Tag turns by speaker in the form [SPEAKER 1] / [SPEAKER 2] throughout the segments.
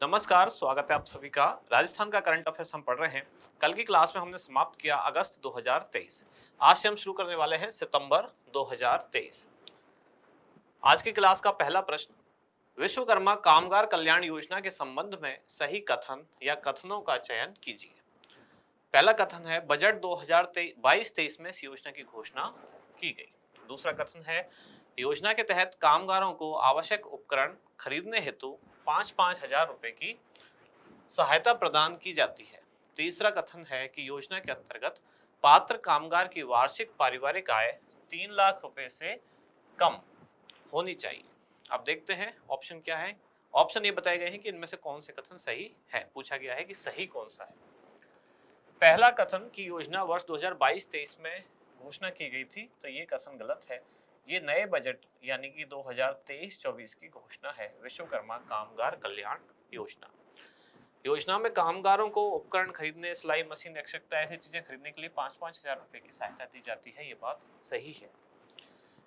[SPEAKER 1] नमस्कार, स्वागत है आप सभी का। राजस्थान का करंट अफेयर्स हम पढ़ रहे हैं। कल की क्लास में हमने समाप्त किया अगस्त 2023। आज से हम शुरू करने वाले हैं सितंबर 2023। आज की क्लास का पहला प्रश्न, विश्वकर्मा कामगार कल्याण योजना के संबंध में सही कथन या कथनों का चयन कीजिए। पहला कथन है, बजट 2022-23 में इस योजना की घोषणा की गई। दूसरा कथन है, योजना के तहत कामगारों को आवश्यक उपकरण खरीदने हेतु 5-5 हजार रुपए की सहायता प्रदान की जाती है। तीसरा कथन है कि योजना के अंतर्गत पात्र कामगार की वार्षिक पारिवारिक आय 3 लाख रुपए से कम होनी चाहिए। अब देखते हैं ऑप्शन क्या है। ऑप्शन ये बताए गए हैं कि इनमें से कौन से कथन सही है। पूछा गया है कि सही कौन सा है। पहला कथन की योजना वर्ष 2022-23 में घोषणा की गई थी, तो ये कथन गलत है। ये नए बजट यानी कि 2023-24 की घोषणा है, विश्वकर्मा कामगार कल्याण योजना। योजना में कामगारों को उपकरण खरीदने, सिलाई मशीन, एक्सेट्रा ऐसी चीजें खरीदने के लिए 5-5 हजार रुपए की सहायता दी जाती है। ये बात सही है।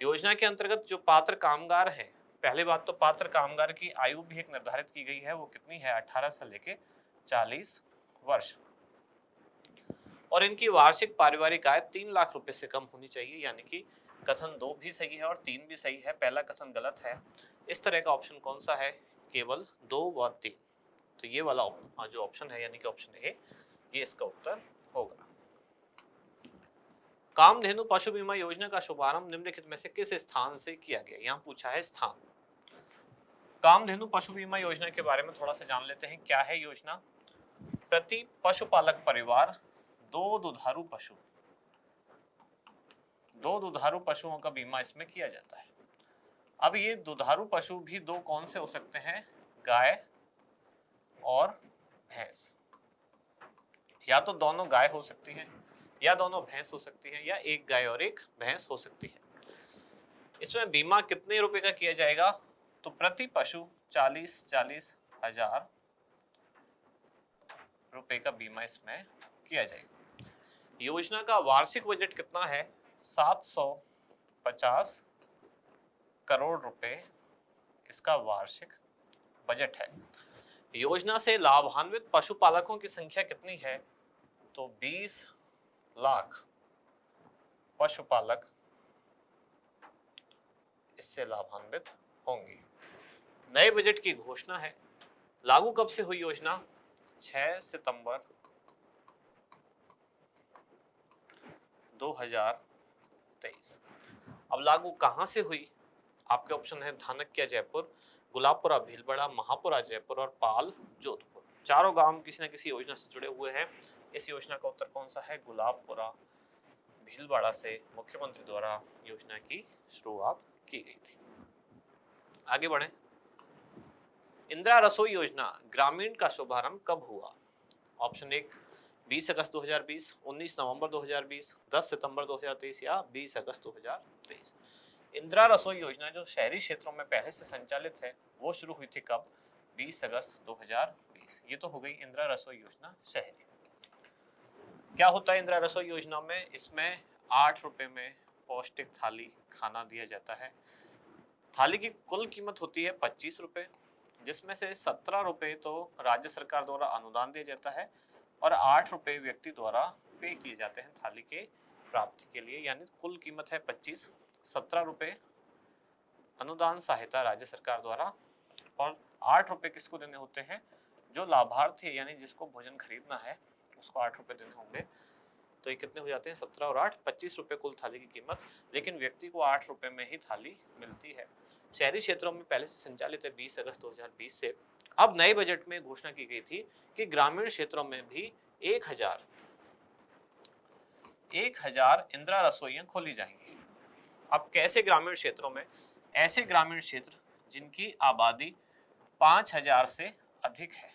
[SPEAKER 1] योजना के अंतर्गत जो पात्र कामगार हैं, पहली बात तो पात्र कामगार की आयु भी एक निर्धारित की गई है। वो कितनी है? 18 से लेके 40 वर्ष। और इनकी वार्षिक पारिवारिक आय 3 लाख रुपए से कम होनी चाहिए, यानी कि कथन 2 भी सही है और 3 भी सही है। पहला कथन गलत है। इस तरह का ऑप्शन कौन सा है? केवल 2 व 3। तो ये वाला जो ऑप्शन है यानी कि ऑप्शन ए, ये इसका उत्तर होगा। कामधेनु पशु बीमा योजना का शुभारंभ निम्नलिखित में से किस स्थान से किया गया? यहाँ पूछा है स्थान। कामधेनु पशु बीमा योजना के बारे में थोड़ा सा जान लेते हैं। क्या है योजना? प्रति पशुपालक परिवार दो दुधारू पशुओं का बीमा इसमें किया जाता है। अब ये दुधारू पशु भी दो कौन से हो सकते हैं? गाय और भैंस। या तो दोनों गाय हो सकती हैं, या दोनों भैंस हो सकती हैं, या एक गाय और एक भैंस हो सकती है। इसमें बीमा कितने रुपए का किया जाएगा? तो प्रति पशु 40-40 हजार रुपए का बीमा इसमें किया जाएगा। योजना का वार्षिक बजट कितना है? 750 करोड़ रुपए इसका वार्षिक बजट है। योजना से लाभान्वित पशुपालकों की संख्या कितनी है? तो 20 लाख पशुपालक इससे लाभान्वित होंगे। नए बजट की घोषणा है। लागू कब से हुई योजना? 6 सितंबर 2023। अब लागू कहां से हुई? आपके ऑप्शन है धानक्या जयपुर, गुलाबपुरा भीलवाड़ा, महापुरा जयपुर और पाल जोधपुर। चारों गांव किसी न किसी योजना से जुड़े हुए हैं। इस योजना का उत्तर कौन सा है? गुलाबपुरा भीलवाड़ा से मुख्यमंत्री द्वारा योजना की शुरुआत की गई थी। आगे बढ़े। इंदिरा रसोई योजना ग्रामीण का शुभारंभ कब हुआ? ऑप्शन एक 20 अगस्त 2020, 19 नवंबर 2020, 10 सितंबर 2023 या 20 अगस्त 2023। इंदिरा रसोई योजना जो शहरी क्षेत्रों में पहले से संचालित है, वो शुरू हुई थी कब? 20 अगस्त 2020। ये तो हो गई इंदिरा रसोई योजना शहरी। क्या होता है इंदिरा रसोई योजना में? इसमें 8 रुपए में पौष्टिक थाली खाना दिया जाता है। थाली की कुल कीमत होती है 25 रुपए, जिसमें से 17 रुपए तो राज्य सरकार द्वारा अनुदान दिया जाता है और 8 रुपए व्यक्ति द्वारा पे किए जाते हैं थाली के प्राप्ति के लिए। यानी कुल कीमत है 25, 17 रुपए अनुदान सहायता राज्य सरकार द्वारा और 8 रुपए किसको देने होते हैं? जो लाभार्थी है, यानी जिसको भोजन खरीदना है उसको 8 रुपए देने होंगे। तो ये कितने हो जाते हैं? 17 और 8, 25 रुपए कुल थाली की कीमत, लेकिन व्यक्ति को 8 रुपए में ही थाली मिलती है। शहरी क्षेत्रों में पहले से संचालित है 20 अगस्त 2020 से। अब नए बजट में घोषणा की गई थी कि ग्रामीण क्षेत्रों में भी 1000 इंदिरा रसोइयां खोली जाएंगी। अब कैसे ग्रामीण क्षेत्रों में? ऐसे ग्रामीण क्षेत्र जिनकी आबादी 5000 से अधिक है।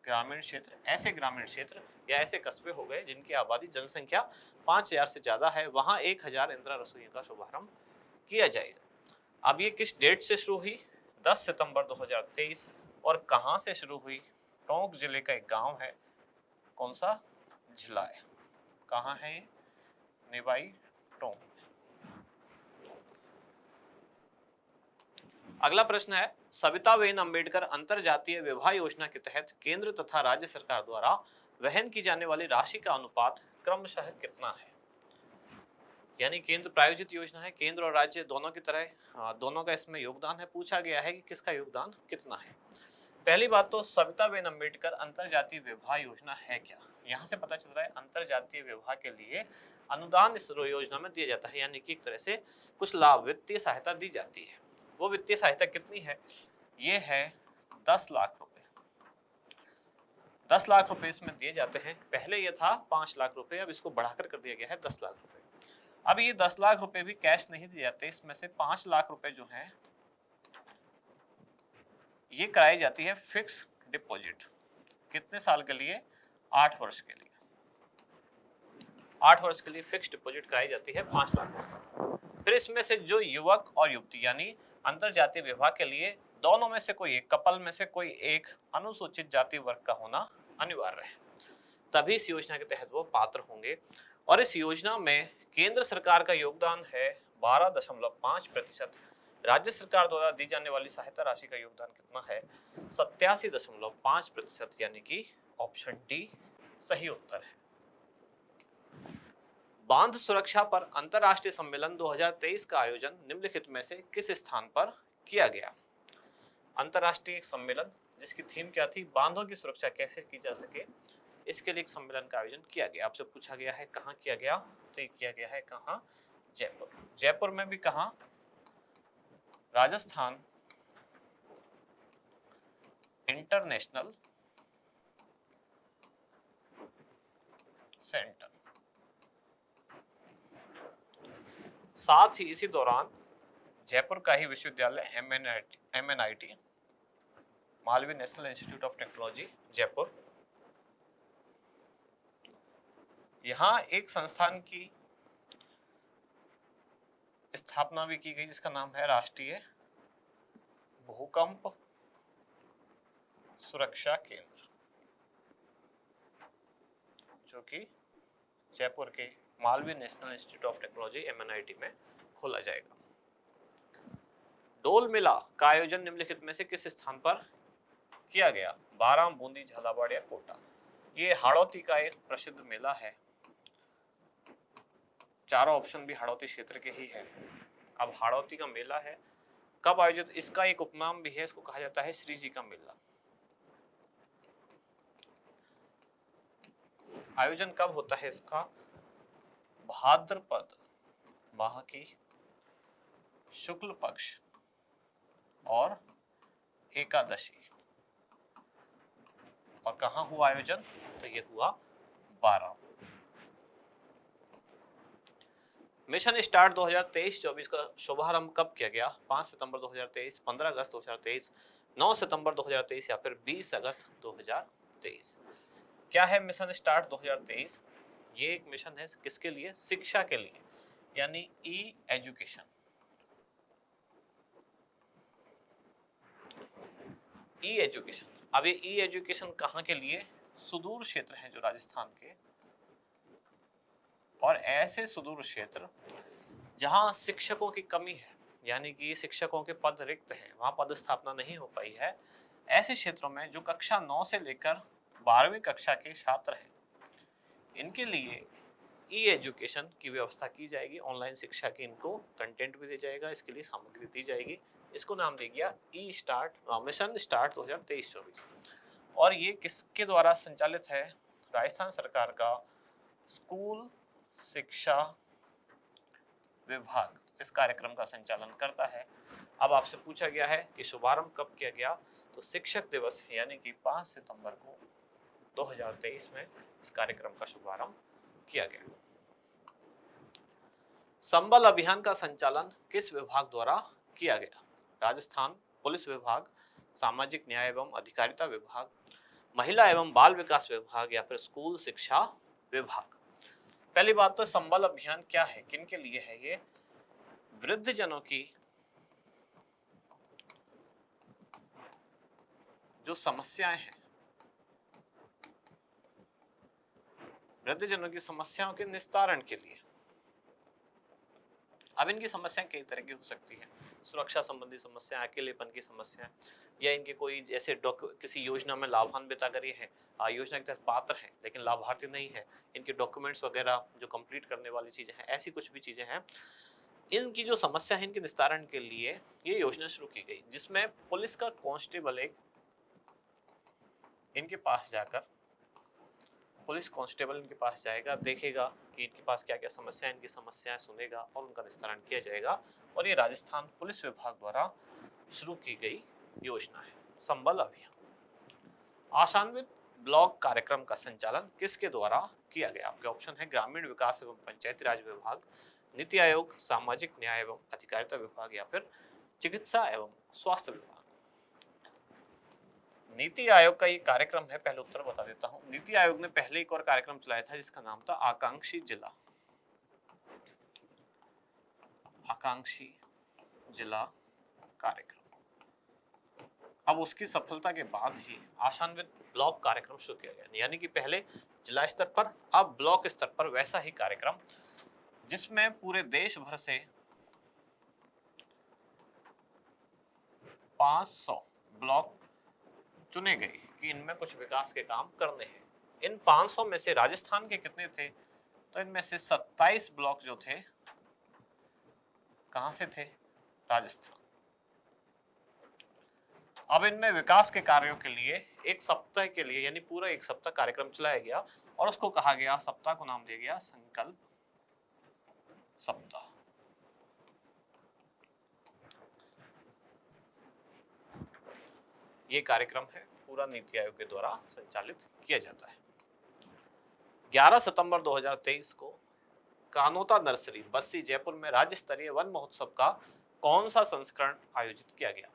[SPEAKER 1] ग्रामीण क्षेत्र, ऐसे ग्रामीण क्षेत्र या ऐसे कस्बे हो गए जिनकी आबादी जनसंख्या 5000 से ज्यादा है, वहां 1000 इंदिरा रसोई का शुभारंभ किया जाएगा। अब ये किस डेट से शुरू हुई? 10 सितंबर 2023। और कहां से शुरू हुई? टोंक जिले का एक गांव है। कौन सा? झिलाय। कहां है ये? निवाई टोंक। अगला प्रश्न है, सविताबेन अम्बेडकर अंतरजातीय विवाह योजना के तहत केंद्र तथा राज्य सरकार द्वारा वहन की जाने वाली राशि का अनुपात क्रमशः कितना है? यानी केंद्र प्रायोजित योजना है, केंद्र और राज्य दोनों की तरह दोनों का इसमें योगदान है। पूछा गया है कि किसका योगदान कितना है। पहली बात तो सविताबेन अम्बेडकर अंतरजातीय विवाह योजना है क्या? यहाँ से पता चल रहा है अंतरजातीय विवाह के लिए अनुदान इस योजना में दिया जाता है, यानी कि एक तरह से कुछ लाभ, वित्तीय सहायता दी जाती है। वो वित्तीय सहायता कितनी है? ये है 10 लाख रुपए। 10 लाख रुपए इसमें दिए जाते हैं। पहले ये था 5 लाख रुपए, अब इसको बढ़ाकर कर दिया गया है 10 लाख रुपए। अब ये 10 लाख रुपए भी कैश नहीं दिए जाते, इसमें से 5 लाख रुपए जो हैं ये कराई जाती है फिक्स डिपॉजिट। कितने साल के लिए? 8 वर्ष के लिए। 8 वर्ष के लिए फिक्स डिपॉजिट कराई जाती है 5 लाख रुपए। फिर इसमें से जो युवक और युवती यानी अंतरजातीय विवाह के लिए दोनों में से कोई एक, कपल में से कोई एक अनुसूचित जाति वर्ग का होना अनिवार्य है, तभी इस योजना के तहत वो पात्र होंगे। और इस योजना में केंद्र सरकार का योगदान है 12.5%। राज्य सरकार द्वारा दी जाने वाली सहायता राशि का योगदान कितना है? 87.5%, यानी कि ऑप्शन डी सही उत्तर है। बांध सुरक्षा पर अंतरराष्ट्रीय सम्मेलन 2023 का आयोजन निम्नलिखित में से किस स्थान पर किया गया? अंतरराष्ट्रीय एक सम्मेलन जिसकी थीम क्या थी? बांधों की सुरक्षा कैसे की जा सके, इसके लिए एक सम्मेलन का आयोजन किया गया। आपसे पूछा गया है कहाँ किया गया, तो ये किया गया है कहाँ? जयपुर। जयपुर में भी कहाँ? Rajasthan international centre. साथ ही इसी दौरान जयपुर का ही विश्वविद्यालय MNIT Malviya national institute of technology Jaipur, यहाँ एक संस्थान की स्थापना भी की गई जिसका नाम है राष्ट्रीय भूकंप सुरक्षा केंद्र, जो कि जयपुर के Malviya national institute of technology MNIT में खोला जाएगा। डोल मेला का आयोजन निम्नलिखित में से किस स्थान पर किया गया? बाराम, बूंदी, झालावाड़ या कोटा। ये हाड़ौती का एक प्रसिद्ध मेला है। चारों ऑप्शन भी हाड़ौती क्षेत्र के ही है। अब हाड़ौती का मेला है, कब आयोजित? इसका एक उपनाम भी है, इसको कहा जाता है श्री जी का मेला। आयोजन कब होता है इसका? भाद्रपद माह की शुक्ल पक्ष और एकादशी। और कहां हुआ आयोजन? तो ये हुआ बारां। मिशन स्टार्ट 2023-24 का शुभारंभ कब किया गया? 5 सितंबर 2023, 15 अगस्त 2023, 9 सितंबर 2023 या फिर 20 अगस्त 2023। क्या है मिशन स्टार्ट 2023? ये एक मिशन है किसके लिए? शिक्षा के लिए, यानी ई एजुकेशन। ई एजुकेशन। अब ये ई एजुकेशन कहाँ के लिए? सुदूर क्षेत्र हैं जो राजस्थान के, और ऐसे सुदूर क्षेत्र जहाँ शिक्षकों की कमी है, यानी कि शिक्षकों के पद रिक्त हैं, वहाँ पद स्थापना नहीं हो पाई है, ऐसे क्षेत्रों में जो कक्षा 9 से लेकर 12वीं कक्षा के छात्र हैं, इनके लिए ई एजुकेशन की व्यवस्था की जाएगी। ऑनलाइन शिक्षा की इनको कंटेंट भी दिया जाएगा, इसके लिए सामग्री दी जाएगी। इसको नाम दे गया ई स्टार्ट, मिशन स्टार्ट 2023-24। और ये किसके द्वारा संचालित है? राजस्थान सरकार का स्कूल शिक्षा विभाग इस कार्यक्रम का संचालन करता है। अब आपसे पूछा गया है कि शुभारंभ कब किया गया, तो शिक्षक दिवस यानी कि 5 सितंबर को 2023 में इस कार्यक्रम का शुभारंभ किया गया। संबल अभियान का संचालन किस विभाग द्वारा किया गया? राजस्थान पुलिस विभाग, सामाजिक न्याय एवं अधिकारिता विभाग, महिला एवं बाल विकास विभाग या फिर स्कूल शिक्षा विभाग। पहली बात तो संबल अभियान क्या है, किन के लिए है? ये वृद्ध जनों की जो समस्याएं हैं, वृद्ध जनों की समस्याओं के निस्तारण के लिए। अब इनकी समस्याएं कई तरह की हो सकती है, सुरक्षा संबंधी समस्या, अकेलेपन की समस्या, या इनके कोई जैसे किसी योजना में लाभान्वित अगर ये है, योजना के तहत पात्र हैं लेकिन लाभार्थी नहीं है, इनके डॉक्यूमेंट्स वगैरह जो कंप्लीट करने वाली चीजें हैं, ऐसी कुछ भी चीजें हैं, इनकी जो समस्या है इनके निस्तारण के लिए ये योजना शुरू की गई, जिसमें पुलिस का कांस्टेबल एक इनके पास जाकर, पुलिस कांस्टेबल इनके पास जाएगा, देखेगा कि इनके पास क्या क्या समस्या है, इनकी समस्याएं सुनेगा और उनका निस्तारण किया जाएगा। और ये राजस्थान पुलिस विभाग द्वारा शुरू की गई योजना है संबल अभियान। आशान्वित ब्लॉक कार्यक्रम का संचालन किसके द्वारा किया गया? आपके ऑप्शन है ग्रामीण विकास एवं पंचायती राज विभाग, नीति आयोग, सामाजिक न्याय एवं अधिकारिता विभाग, या फिर चिकित्सा एवं स्वास्थ्य विभाग। नीति आयोग का ये कार्यक्रम है, पहले उत्तर बता देता हूं। नीति आयोग ने पहले एक और कार्यक्रम चलाया था जिसका नाम था आकांक्षी जिला, आकांक्षी जिला कार्यक्रम। अब उसकी सफलता के बाद ही आशान्वित ब्लॉक कार्यक्रम शुरू किया गया, यानी कि पहले जिला स्तर पर, अब ब्लॉक स्तर पर वैसा ही कार्यक्रम जिसमें पूरे देश भर से 500 ब्लॉक चुने गए कि इनमें कुछ विकास के काम करने हैं। इन 500 में से राजस्थान के कितने थे? तो इनमें से 27 ब्लॉक जो थे कहां से थे? राजस्थान। अब इनमें विकास के कार्यों के लिए एक सप्ताह के लिए, यानी पूरा एक सप्ताह कार्यक्रम चलाया गया और उसको कहा गया, सप्ताह को नाम दिया गया संकल्प सप्ताह। ये कार्यक्रम है, पूरा नीति आयोग के द्वारा संचालित किया जाता है। 11 सितंबर 2023 को कानोता नर्सरी बस्सी जयपुर में राज्य स्तरीय वन महोत्सव का कौन सा संस्करण आयोजित किया गया?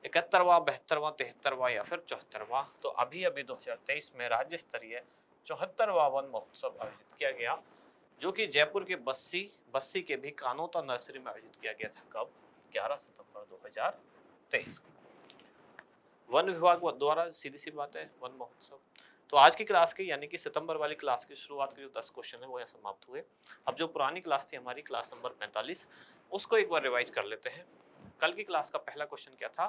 [SPEAKER 1] 71वां, 72वां, 73वां या फिर 74वां? तो अभी 2023 में राज्य स्तरीय 74वां वन महोत्सव आयोजित किया गया, जो कि जयपुर के बस्सी के भी कानोता नर्सरी में आयोजित किया गया था। कब? 11 सितंबर 2023 को। वन विभाग द्वारा, सीधी सी बात है, वन महोत्सव। तो आज की क्लास की, यानी कि सितंबर वाली क्लास की शुरुआत के जो 10 क्वेश्चन है वो यहाँ समाप्त हुए। अब जो पुरानी क्लास थी हमारी, क्लास नंबर 45, उसको एक बार रिवाइज कर लेते हैं। कल की क्लास का पहला क्वेश्चन क्या था?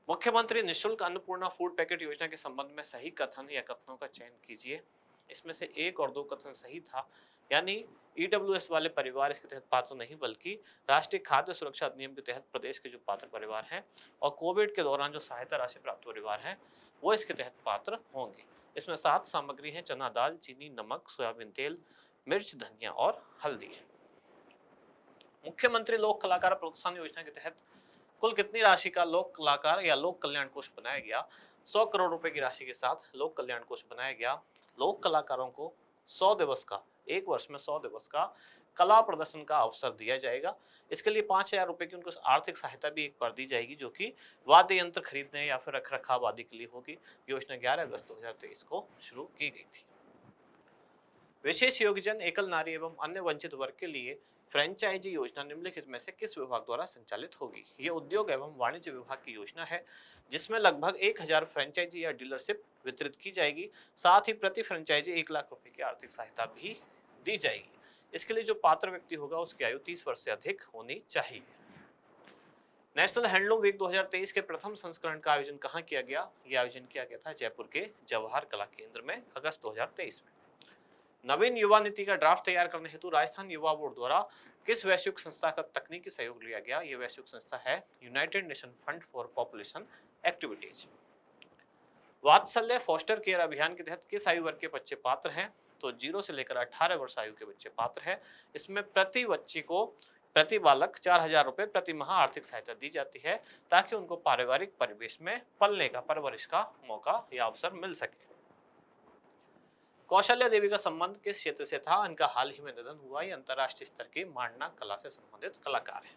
[SPEAKER 1] मुख्यमंत्री निःशुल्क अन्नपूर्णा फूड पैकेट योजना के संबंध में सही कथन या कथनों का चयन कीजिए। इसमें से 1 और 2 कथन सही था, यानी ईडब्ल्यूएस वाले परिवार इसके तहत पात्र नहीं, बल्कि राष्ट्रीय खाद्य सुरक्षा अधिनियम के तहत प्रदेश के जो पात्र परिवार हैं और कोविड के दौरान जो सहायता राशि प्राप्त परिवार हैं वो इसके तहत पात्र होंगे। इसमें 7 सामग्री है: चना दाल, चीनी, नमक, सोयाबीन तेल, मिर्च, धनिया और हल्दी। मुख्यमंत्री लोक कलाकार प्रोत्साहन योजना के तहत कुल कितनी राशि का लोक कलाकार या लोक कल्याण कोष बनाया गया? 100 करोड़ रुपए की राशि के साथ लोक कल्याण कोष बनाया गया। लोक कलाकारों को 100 दिवस का, एक वर्ष में 100 दिवस का कला प्रदर्शन का अवसर दिया जाएगा। इसके लिए 5000 रुपए की उनको आर्थिक सहायता भी एक बार दी जाएगी, जो कि वाद्य यंत्र खरीदने या फिर रख रखाव आदि के लिए होगी। योजना 11 अगस्त 2023 को शुरू की गई थी। विशेष योग्यजन, एकल नारी एवं अन्य वंचित वर्ग के लिए फ्रेंचाइजी योजना निम्नलिखित में से किस विभाग द्वारा संचालित होगी? ये उद्योग एवं वाणिज्य विभाग की योजना है, जिसमें लगभग 1000 फ्रेंचाइजी या डीलरशिप वितरित की जाएगी। साथ ही प्रति फ्रेंचाइजी 1 लाख रुपए की आर्थिक सहायता भी दी जाएगी। इसके लिए जो पात्र व्यक्ति होगा उसकी आयु 30 वर्ष से अधिक होनी चाहिए। नेशनल हैंडलूम वीक 2023 के प्रथम संस्करण का आयोजन कहाँ किया गया? यह आयोजन किया गया था जयपुर के जवाहर कला केंद्र में अगस्त 2023 में। नवीन युवा नीति का ड्राफ्ट तैयार करने हेतु राजस्थान युवा बोर्ड द्वारा किस वैश्विक संस्था का तकनीकी सहयोग लिया गया? यह वैश्विक संस्था है United nation fund for population activities. वात्सल्य फोस्टर केयर अभियान के तहत किस आयु वर्ग के बच्चे पात्र हैं? तो 0 से लेकर 18 वर्ष आयु के बच्चे पात्र हैं। इसमें प्रति बच्चे को, प्रति बालक 4000 रुपए प्रति माह आर्थिक सहायता दी जाती है, ताकि उनको पारिवारिक परिवेश में पलने का, परवरिश का मौका या अवसर मिल सके। कौशल्या देवी का संबंध किस क्षेत्र से था? इनका हाल ही में निधन हुआ। ये अंतरराष्ट्रीय स्तर की मांडना कला से संबंधित कलाकार है।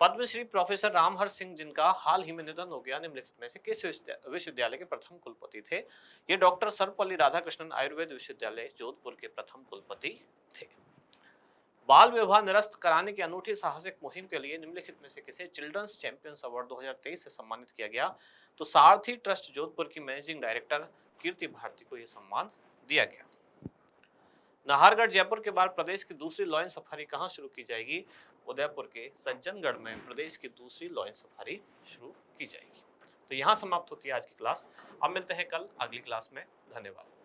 [SPEAKER 1] पद्मश्री प्रोफेसर रामहर सिंह, जिनका हाल ही में निधन हो गया, निम्नलिखित में से किस विश्वविद्यालय के प्रथम कुलपति थे? ये डॉक्टर सर्वपल्ली राधाकृष्णन आयुर्वेद विश्वविद्यालय जोधपुर के प्रथम कुलपति थे। बाल विवाह निरस्त कराने की अनूठी साहसिक मुहिम के लिए निम्नलिखित में से किसे चिल्ड्रंस चैंपियंस अवार्ड 2023 से सम्मानित किया गया? तो सारथी ट्रस्ट जोधपुर की मैनेजिंग डायरेक्टर कीर्ति भारती को यह सम्मान दिया गया। नाहरगढ़ जयपुर के बाद प्रदेश की दूसरी लॉयन सफारी कहां शुरू की जाएगी? उदयपुर के सज्जनगढ़ में प्रदेश की दूसरी लॉयन सफारी शुरू की जाएगी। तो यहाँ समाप्त होती है आज की क्लास। अब मिलते हैं कल अगली क्लास में। धन्यवाद।